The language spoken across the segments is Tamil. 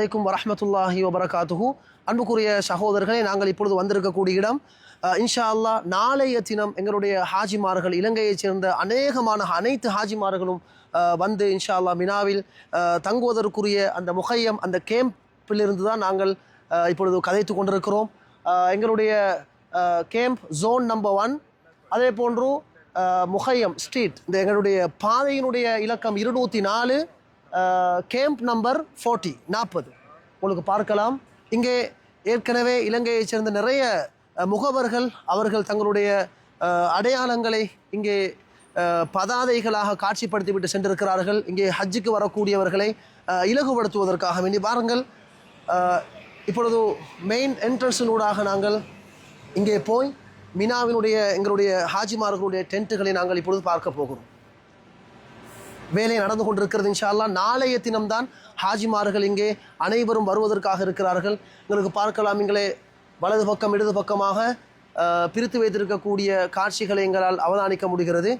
அலைக்கும் வரஹ்மத்துல்லாஹி வபரகாத்துஹு. அன்புக்குரிய சகோதரர்களே, நாங்கள் இப்பொழுது வந்திருக்கக்கூடிய இடம் இன்ஷா அல்லாஹ் நாளைய தினம் எங்களுடைய ஹாஜிமார்கள், இலங்கையைச் சேர்ந்த அனைத்து ஹாஜிமார்களும் வந்து இன்ஷா அல்லாஹ் மினாவில் தங்குவதற்குரிய அந்த முகையம், அந்த கேம்பிலிருந்து தான் நாங்கள் இப்பொழுது கதைத்து கொண்டிருக்கிறோம். எங்களுடைய கேம்ப் ஜோன் நம்பர் 1, அதே போன்று முகையம் ஸ்ட்ரீட், இந்த எங்களுடைய பாதையினுடைய இலக்கம் 204, கேம்ப் நம்பர் 40 உங்களுக்கு பார்க்கலாம். இங்கே ஏற்கனவே இலங்கையைச் சேர்ந்த நிறைய முகவர்கள் அவர்கள் தங்களுடைய அடையாளங்களை இங்கே பதாதைகளாக காட்சிப்படுத்திவிட்டு சென்றிருக்கிறார்கள். இங்கே ஹஜ்ஜுக்கு வரக்கூடியவர்களை இலகுபடுத்துவதற்காக வேண்டி பாருங்கள். இப்பொழுது மெயின் என்ட்ரன்ஸினூடாக நாங்கள் இங்கே போய் மினாவினுடைய எங்களுடைய ஹாஜிமார்களுடைய டென்ட்டுகளை நாங்கள் இப்பொழுது பார்க்க போகிறோம். வேலை நடந்து கொண்டிருக்கிறது. இன்ஷா அல்லாஹ் நாளைய தினம்தான் ஹாஜிமார்கள் இங்கே அனைவரும் வருவதற்காக இருக்கிறார்கள். உங்களுக்கு பார்க்கலாம், இங்களே வலது பக்கம் இடது பக்கமாக பிரித்து வைத்திருக்கக்கூடிய காட்சிகளை எங்களால் அவதானிக்க முடிகிறது.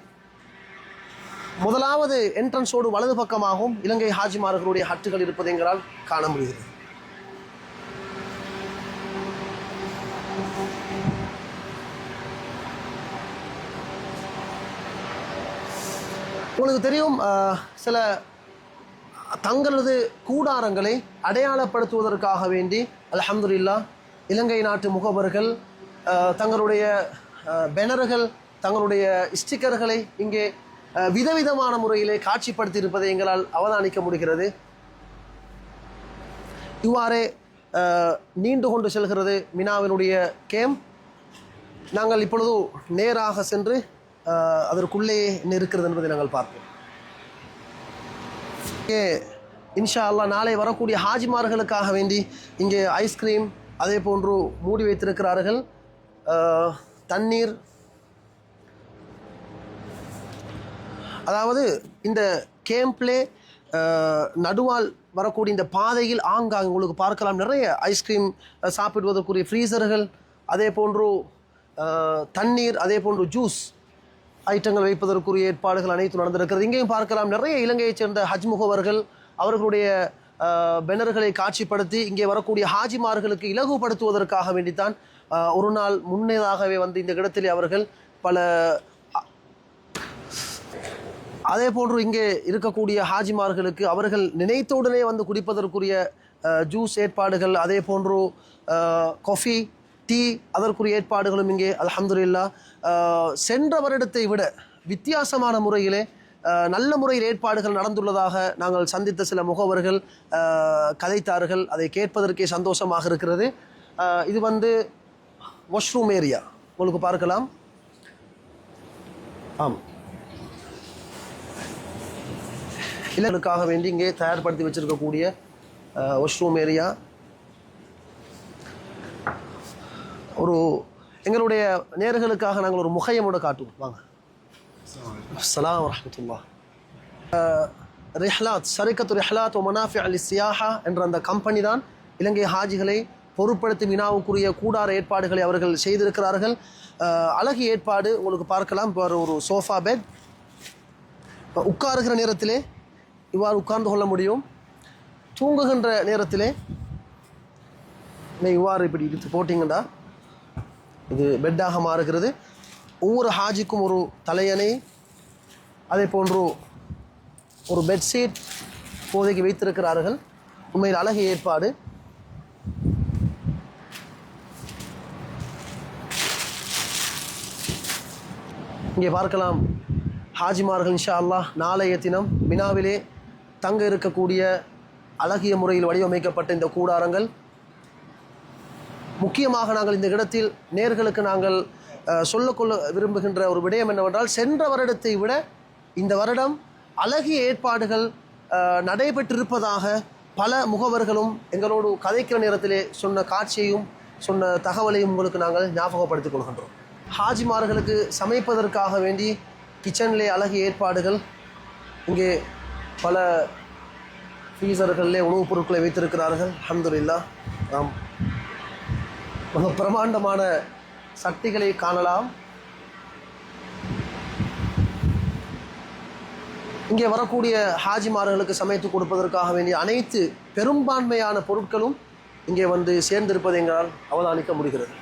முதலாவது என்ட்ரன்ஸோடு வலது பக்கமாகவும் இலங்கை ஹாஜிமார்களுடைய ஹட்டுகள் இருப்பதை எங்களால் காண முடிகிறது. உங்களுக்கு தெரியும், சில தங்களது கூடாரங்களை அடையாளப்படுத்துவதற்காக வேண்டி அல்ஹம்துலில்லாஹ் இலங்கை நாட்டு முகவர்கள் தங்களுடைய பேனர்கள், தங்களுடைய ஸ்டிக்கர்களை இங்கே விதவிதமான முறையிலே காட்சிப்படுத்தி இருப்பதை எங்களால் அவதானிக்க முடிகிறது. இவ்வாறே நீண்டு கொண்டு செல்கிறது மினாவினுடைய கேம்ப். நாங்கள் இப்பொழுது நேராக சென்று அதற்குள்ளே என்ன இருக்கிறது என்பதை நாங்கள் பார்ப்போம். இங்கே இன்ஷா அல்லாஹ் நாளை வரக்கூடிய ஹாஜிமார்களுக்காக வேண்டி இங்கே ஐஸ்கிரீம், அதே போன்று மூடி வைத்திருக்கிறார்கள். தண்ணீர், அதாவது இந்த கேம்ப்லே நடுவால் வரக்கூடிய இந்த பாதையில் ஆங்காங்க உங்களுக்கு பார்க்கலாம் நிறைய ஐஸ்கிரீம் சாப்பிடுவதற்குரிய ஃப்ரீசர்கள், அதே போன்று தண்ணீர், அதே போன்று ஜூஸ் ஐட்டங்கள் வைப்பதற்குரிய ஏற்பாடுகள் அனைத்தும் நடந்திருக்கிறது. இங்கேயும் பார்க்கலாம் நிறைய இலங்கையைச் சேர்ந்த ஹஜ் முகவர்கள் அவர்களுடைய பேனர்களை காட்சிப்படுத்தி இங்கே வரக்கூடிய ஹாஜிமார்களுக்கு இலகுபடுத்துவதற்காக வேண்டித்தான் ஒரு நாள் முன்னதாகவே வந்து இந்த இடத்திலே அவர்கள் பல, அதே போன்று இங்கே இருக்கக்கூடிய ஹாஜிமார்களுக்கு அவர்கள் நினைத்தவுடனே வந்து குடிப்பதற்குரிய ஜூஸ் ஏற்பாடுகள், அதே போன்று காஃபி, டீ, அதற்குரிய ஏற்பாடுகளும் இங்கே அல்ஹம்துலில்லாஹ் சென்ற வருடத்தை விட வித்தியாசமான முறையிலே நல்ல முறையில் ஏற்பாடுகள் நடந்துள்ளதாக நாங்கள் சந்தித்த சில முகவர்கள் கதைத்தார்கள். அதை கேட்பதற்கே சந்தோஷமாக இருக்கிறது. இது வந்து வாஷ்ரூம் ஏரியா உங்களுக்கு பார்க்கலாம். ஆம், இளைஞர்களுக்காக வேண்டி இங்கே தயார்படுத்தி வச்சிருக்கக்கூடிய வாஷ்ரூம் ஏரியா. ஒரு எங்களுடைய நேர்களுக்காக நாங்கள் ஒரு முகையமோட காட்டுவோம். வாங்க. அஸ்ஸலாமு வரஹ்மத்துல்லாஹ். ரிஹ்லாத், ஷரிகத்து ரிஹ்லாத் வ மனாஃபி' லிஸ்ஸியாஹா என்ற அந்த கம்பெனி தான் இலங்கை ஹாஜிகளை பொருட்படுத்தி மினாவுக்குரிய கூடார ஏற்பாடுகளை அவர்கள் செய்திருக்கிறார்கள். அழகு ஏற்பாடு உங்களுக்கு பார்க்கலாம். ஒரு சோஃபா பெட், உட்காருகிற நேரத்திலே இவ்வாறு உட்கார்ந்து கொள்ள முடியும். தூங்குகின்ற நேரத்திலே இவ்வாறு இப்படி இழுத்து போட்டிங்கன்னா இது பெட்டாக மாறுகிறது. ஒவ்வொரு ஹாஜிக்கும் ஒரு தலையணை, அதே போன்று ஒரு பெட்ஷீட் இப்போதைக்கு வைத்திருக்கிறார்கள். உண்மையில் அழகு ஏற்பாடு. இங்கே பார்க்கலாம் ஹாஜிமார்கள் இன்ஷா அல்லாஹ் நாளைய தினம் மினாவிலே தங்க இருக்கக்கூடிய அழகிய முறையில் வடிவமைக்கப்பட்ட இந்த கூடாரங்கள். முக்கியமாக நாங்கள் இந்த இடத்தில் நேர்களுக்கு நாங்கள் சொல்லக்கொள்ள விரும்புகின்ற ஒரு விடயம் என்னவென்றால், சென்ற வருடத்தை விட இந்த வருடம் அழகிய ஏற்பாடுகள் நடைபெற்றிருப்பதாக பல முகவர்களும் எங்களோடு கதைக்கிற நேரத்திலே சொன்ன காட்சியையும் சொன்ன தகவலையும் உங்களுக்கு நாங்கள் ஞாபகப்படுத்திக் கொள்கின்றோம். ஹாஜிமார்களுக்கு சமைப்பதற்காக வேண்டி கிச்சன்லே அழகிய ஏற்பாடுகள். இங்கே பல ஃப்ரீசர்களிலே உணவுப் பொருட்களை வைத்திருக்கிறார்கள். அல்ஹம்துலில்லாஹ். ஆம், மிக பிரமாண்டமான சக்திகளை காணலாம். இங்கே வரக்கூடிய ஹாஜிமார்களுக்கு சமைத்து கொடுப்பதற்காக வேண்டிய அனைத்து பெரும்பான்மையான பொருட்களும் இங்கே வந்து சேர்ந்திருப்பதை எங்களால் அவதானிக்க முடிகிறது.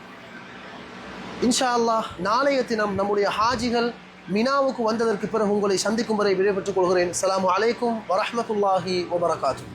இன்ஷா அல்லாஹ் நாளைய தினம் நம்முடைய ஹாஜிகள் மினாவுக்கு வந்ததற்கு பிறகு உங்களை சந்திக்கும் வரை விடைபெற்றுக் கொள்கிறேன். அஸ்ஸலாமு அலைக்கும் வரஹ்மத்துல்லாஹி வபரகாத்துஹு.